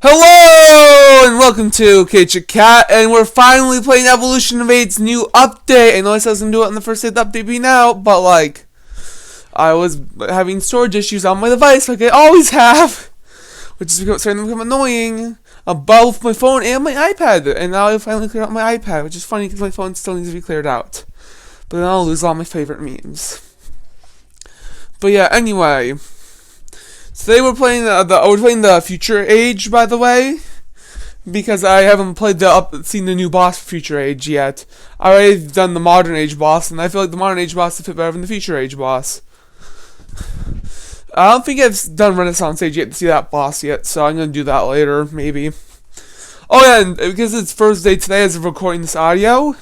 Hello and welcome to Cat, and we're finally playing Evolution Evade's new update. I know I said I was gonna do it on the first day of the update being out, but I was having storage issues on my device like I always have, which is starting to become annoying. Both my phone and my iPad, and now I finally cleared out my iPad, which is funny because my phone still needs to be cleared out. But then I'll lose all my favorite memes. But yeah, anyway. Today we're playing the Future Age, by the way, because I haven't seen the new boss for Future Age yet. I already done the Modern Age boss, and I feel like the Modern Age boss will fit better than the Future Age boss. I don't think I've done Renaissance Age yet to see that boss yet, so I'm gonna do that later, maybe. Oh yeah, and because it's Thursday today as of recording this audio,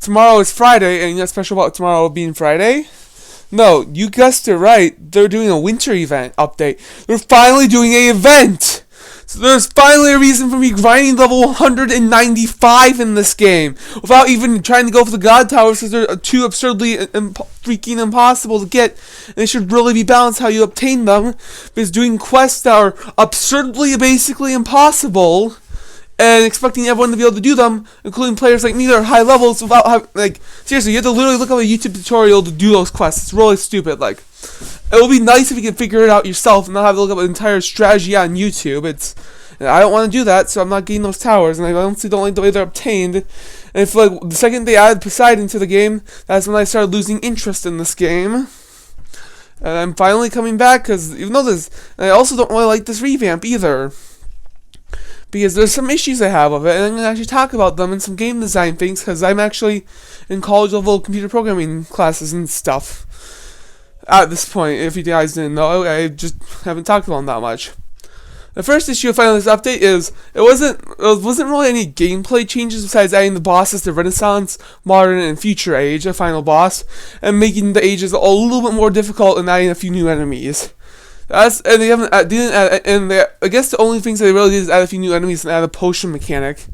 tomorrow is Friday, and what's special about tomorrow being Friday? No, you guessed it right. They're doing a winter event update. They're finally doing an event! So there's finally a reason for me grinding level 195 in this game without even trying to go for the God Towers because they're too absurdly freaking impossible to get. And it should really be balanced how you obtain them, because doing quests that are absurdly basically impossible and expecting everyone to be able to do them, including players like me that are high levels, without having, seriously, you have to literally look up a YouTube tutorial to do those quests. It's really stupid. It would be nice if you could figure it out yourself and not have to look up an entire strategy on YouTube. I don't want to do that, so I'm not getting those towers, and I honestly don't like the way they're obtained. And if, the second they added Poseidon to the game, that's when I started losing interest in this game. And I'm finally coming back, because even though I also don't really like this revamp either, because there's some issues I have with it, and I'm going to actually talk about them and some game design things, because I'm actually in college-level computer programming classes and stuff at this point. If you guys didn't know, I just haven't talked about them that much. The first issue of finding this update is it wasn't really any gameplay changes besides adding the bosses to Renaissance, Modern, and Future Age, a final boss, and making the ages a little bit more difficult and adding a few new enemies. I guess the only things they really did is add a few new enemies and add a potion mechanic.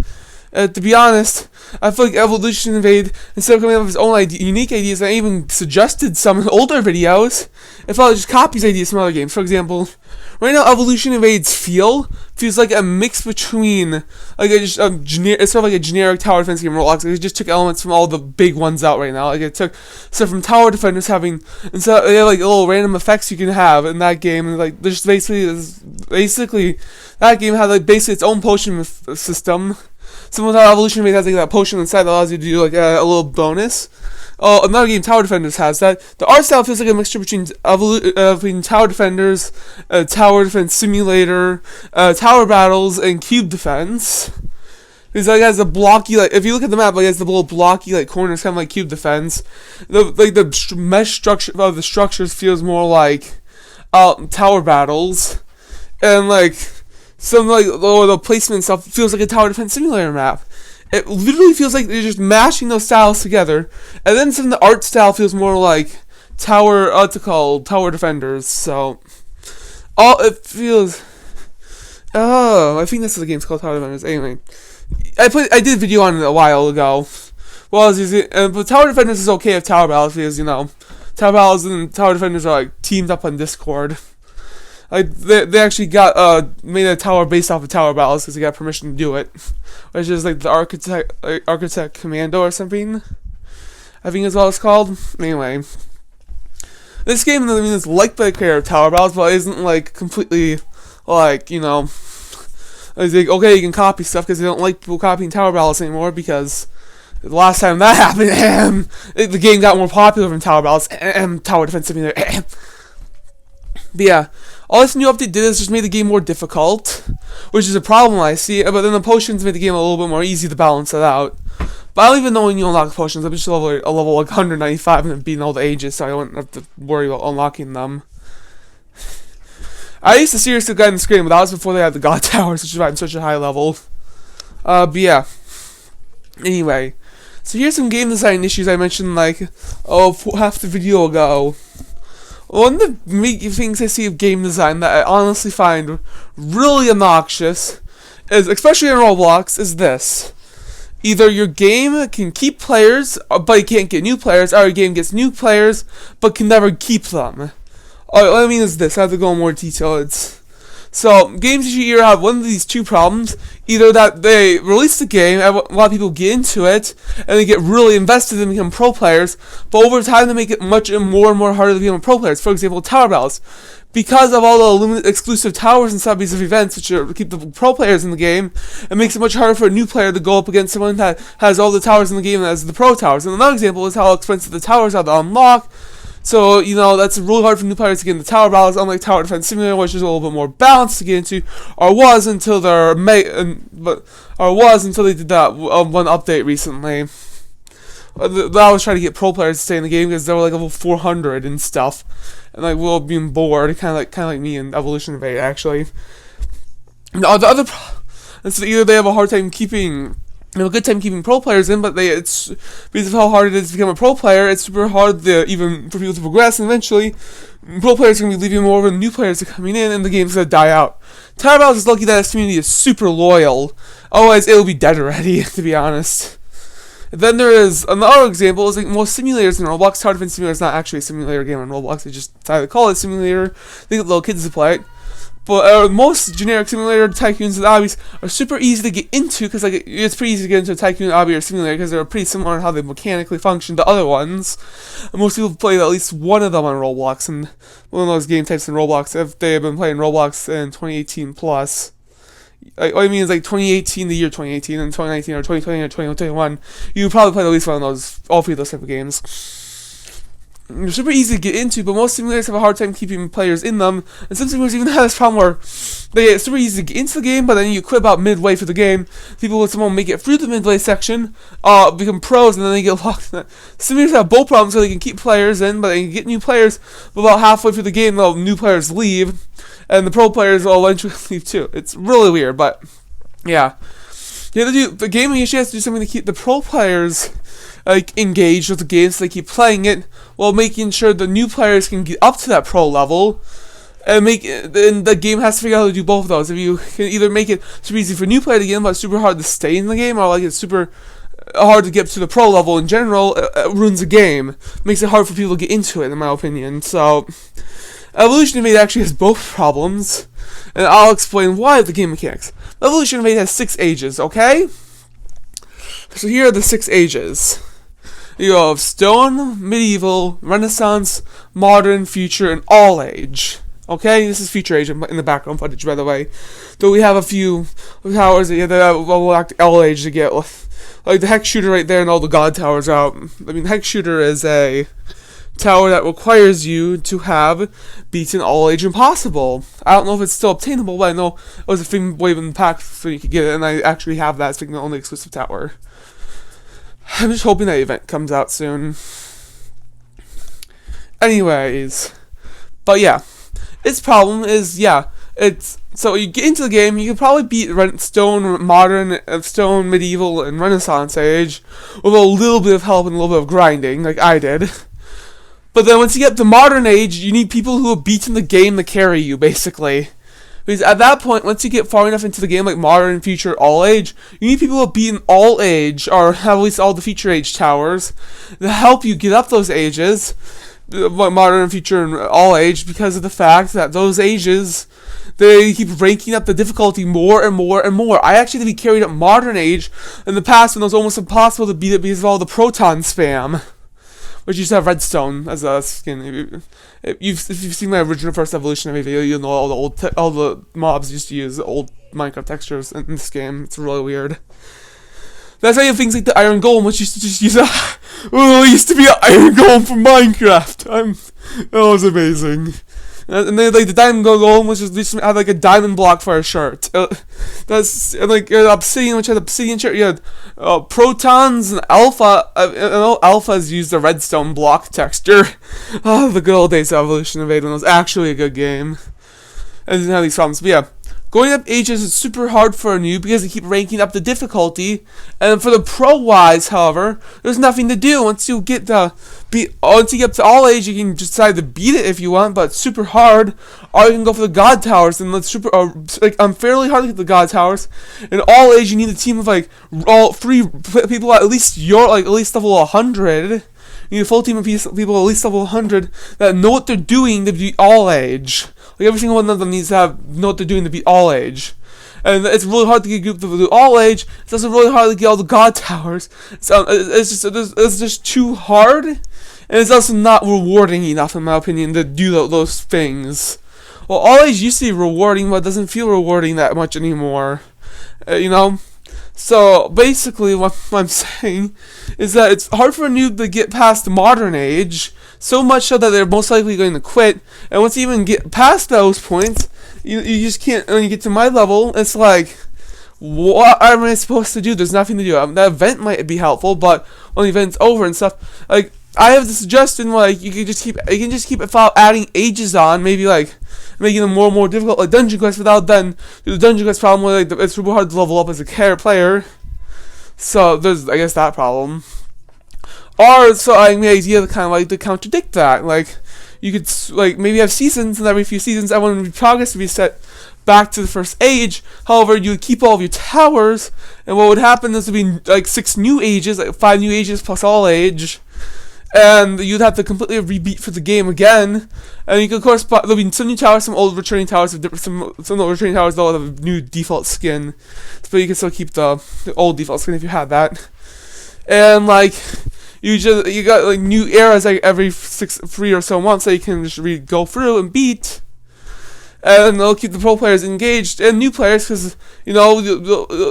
To be honest, I feel like Evolution Evade, instead of coming up with its own unique ideas, and even suggested some in older videos, it felt like just copies ideas from other games. For example, right now Evolution Evade's feels like a mix between it's sort of like a generic tower defense game Roblox. It just took elements from all the big ones out right now. It took stuff from tower defenders having, and so they have little random effects you can have in that game, and there's basically that game had basically its own potion system. Similar to how Evolution Evade has that potion inside that allows you to do a little bonus. Oh, another game, Tower Defenders, has that. The art style feels like a mixture between Tower Defenders, Tower Defense Simulator, Tower Battles, and Cube Defense. Because it has a blocky, if you look at the map, it has the little blocky corners, kind of like Cube Defense. The mesh structure of the structures feels more like Tower Battles, and some the placement stuff feels like a Tower Defense Simulator map. It literally feels like they're just mashing those styles together, and then some of the art style feels more like Tower Defenders. So, it feels. Oh, I think that's what the game's called, Tower Defenders. Anyway, I did a video on it a while ago. Well, but Tower Defenders is okay with Tower Battles because Tower Battles and Tower Defenders are teamed up on Discord. They actually made a tower based off of Tower Battles because they got permission to do it, which is the Architect Commando or something, I think is what it's called. Anyway, this game is like the creator of Tower Battles, but it isn't completely okay, you can copy stuff because they don't like people copying Tower Battles anymore, because the last time that happened, the game got more popular than Tower Battles and Tower Defense Simulator. But yeah, all this new update did is just made the game more difficult, which is a problem I see, but then the potions made the game a little bit more easy to balance it out. But I don't even know when you unlock the potions. I'm just a level 195 and beating all the ages, so I don't have to worry about unlocking them. I used to seriously get in the screen, but that was before they had the God Towers, which is why I'm such a high level. But yeah. Anyway, so here's some game design issues I mentioned half the video ago. One of the things I see of game design that I honestly find really obnoxious is, especially in Roblox, is this. Either your game can keep players, but you can't get new players, or your game gets new players, but can never keep them. What I mean is this, I have to go in more detail. So games usually either have one of these two problems: either that they release the game, and a lot of people get into it, and they get really invested and become pro players, but over time they make it much more and more harder to become pro players. For example, tower battles. Because of all the exclusive towers and subbies of events, which keep the pro players in the game, it makes it much harder for a new player to go up against someone that has all the towers in the game as the pro towers. And another example is how expensive the towers are to unlock. So, that's really hard for new players to get into tower battles, unlike Tower Defense Simulator, which is a little bit more balanced to get into, or was until they did that one update recently. I was trying to get pro players to stay in the game because they were like level 400 and stuff, and like being bored, kind of like me in Evolution of 8 actually. And the other, so either they have a hard time keeping. They have a good time keeping pro players in, but it's because of how hard it is to become a pro player. It's super hard even for people to progress, and eventually, pro players are going to be leaving more than new players are coming in, and the game's going to die out. Tower Battles is lucky that its community is super loyal. Otherwise, it'll be dead already, to be honest. Then there is another example, is like most simulators in Roblox. Tower Defense Simulator is not actually a simulator game on Roblox. They just decided to call it a simulator. They get little kids to play it. But most generic simulator tycoons and obbies are super easy to get into because it's pretty easy to get into a tycoon, obby, or simulator because they're pretty similar in how they mechanically function to other ones. And most people play at least one of them on Roblox, and one of those game types in Roblox, if they have been playing Roblox in 2018 plus. What I mean is 2018, the year 2018, and 2019 or 2020 or 2021, you probably play at least one of those, all three of those type of games. They're super easy to get into, but most simulators have a hard time keeping players in them, and some simulators even have this problem where they get super easy to get into the game, but then you quit about midway through the game. People with someone make it through the midway section, become pros, and then they get locked in that. Simulators have both problems, so they can keep players in, but they can get new players, but about halfway through the game, new players leave, and the pro players will eventually leave too. It's really weird, but yeah. The game usually has to do something to keep the pro players engaged with the game, so they keep playing it while making sure the new players can get up to that pro level, and the game has to figure out how to do both of those. If you can either make it super easy for new players to get in, but super hard to stay in the game, or it's super hard to get to the pro level in general, it ruins the game. Makes it hard for people to get into it, in my opinion. So Evolution of 8 actually has both problems, and I'll explain why with the game mechanics. Evolution of 8 has 6 ages, okay? So here are the 6 ages. You have Stone, Medieval, Renaissance, Modern, Future, and All Age. Okay, this is Future Age in the background footage, by the way. Though we have a few towers that will act All Age to get, like the Hex Shooter right there and all the God Towers out. I mean, Hex Shooter is a tower that requires you to have beaten All Age Impossible. I don't know if it's still obtainable, but I know it was a thing way in the pack so you could get it, and I actually have that as the only exclusive tower. I'm just hoping that event comes out soon. Anyways, but yeah, its problem is, so you get into the game, you can probably beat Stone, Modern, Stone, Medieval, and Renaissance Age with a little bit of help and a little bit of grinding, like I did. But then once you get to Modern Age, you need people who have beaten the game to carry you, basically. Because at that point, once you get far enough into the game, like Modern, Future, All Age, you need people who have beaten All Age, or have at least all the Future Age towers, to help you get up those ages, Modern, Future, and All Age, because of the fact that those ages, they keep ranking up the difficulty more and more and more. I actually had to be carried up Modern Age in the past when it was almost impossible to beat it because of all the proton spam, which used to have redstone as a skin. If you've seen my original first Evolution of 8 video, you'll know all the mobs used to use old Minecraft textures in this game. It's really weird. That's why you have things like the Iron Golem, which used to just use it used to be an Iron Golem from Minecraft. That was amazing. And then the Diamond Golem, which had a diamond block for a shirt. Obsidian, which had obsidian shirt. You had Protons and Alpha. I know Alpha's used the redstone block texture. The good old days of Evolution of 8 when it was actually a good game. And it didn't have these problems. But yeah, going up ages is super hard for a noob because they keep ranking up the difficulty. And for the pro-wise, however, there's nothing to do. Once you get to All Age, you can decide to beat it if you want, but it's super hard. Or you can go for the God Towers, and it's unfairly hard to get the God Towers. In All Age, you need a team of all 3 people at least level 100. You need a full team of people at least level 100 that know what they're doing to be All Age. Like every single one of them needs to know what they're doing to beat all age. And it's really hard to get group to do all age. It's also really hard to get all the god towers. It's just too hard, and it's also not rewarding enough, in my opinion, to do those things. Well, all age used to be rewarding, but it doesn't feel rewarding that much anymore. You know. So basically, what I'm saying is that it's hard for a noob to get past the modern age, so much so that they're most likely going to quit. And once you even get past those points, you just can't. When you get to my level, it's like, what am I supposed to do? There's nothing to do. That event might be helpful, but when the event's over and stuff, like I have the suggestion, like you can just keep it without adding ages on, maybe like making them more and more difficult, like dungeon quests, without then the dungeon quest problem where like it's super hard to level up as a player. So there's, I guess, that problem. Or so I mean, the idea kind of like to contradict that, like you could like maybe have seasons, and every few seasons everyone would progress to be set back to the first age. However, you would keep all of your towers, and what would happen is there would be like 6 new ages, like 5 new ages plus all age. And you'd have to completely rebeat for the game again. And you could, of course, there'll be some new towers, some old returning towers, some old returning towers they'll have a new default skin. But you can still keep the old default skin if you had that. And like you got like new eras like every 3 or so months that you can just go through and beat. And they'll keep the pro players engaged and new players, because you know,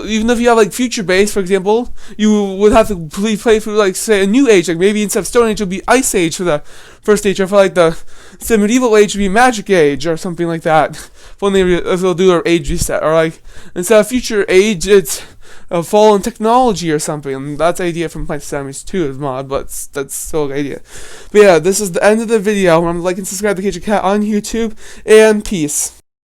even if you have like future base, for example, you would have to play through like say a new age, like maybe instead of Stone Age it would be Ice Age for the first age, or for like the medieval age would be Magic Age or something like that. When they'll do their age reset, or like instead of future age it's a fallen technology or something. And that's the idea from Plants vs. Zombies 2 mod, but that's still an idea. But yeah, this is the end of the video. Remember to like and subscribe to Cage Cat on YouTube, and peace.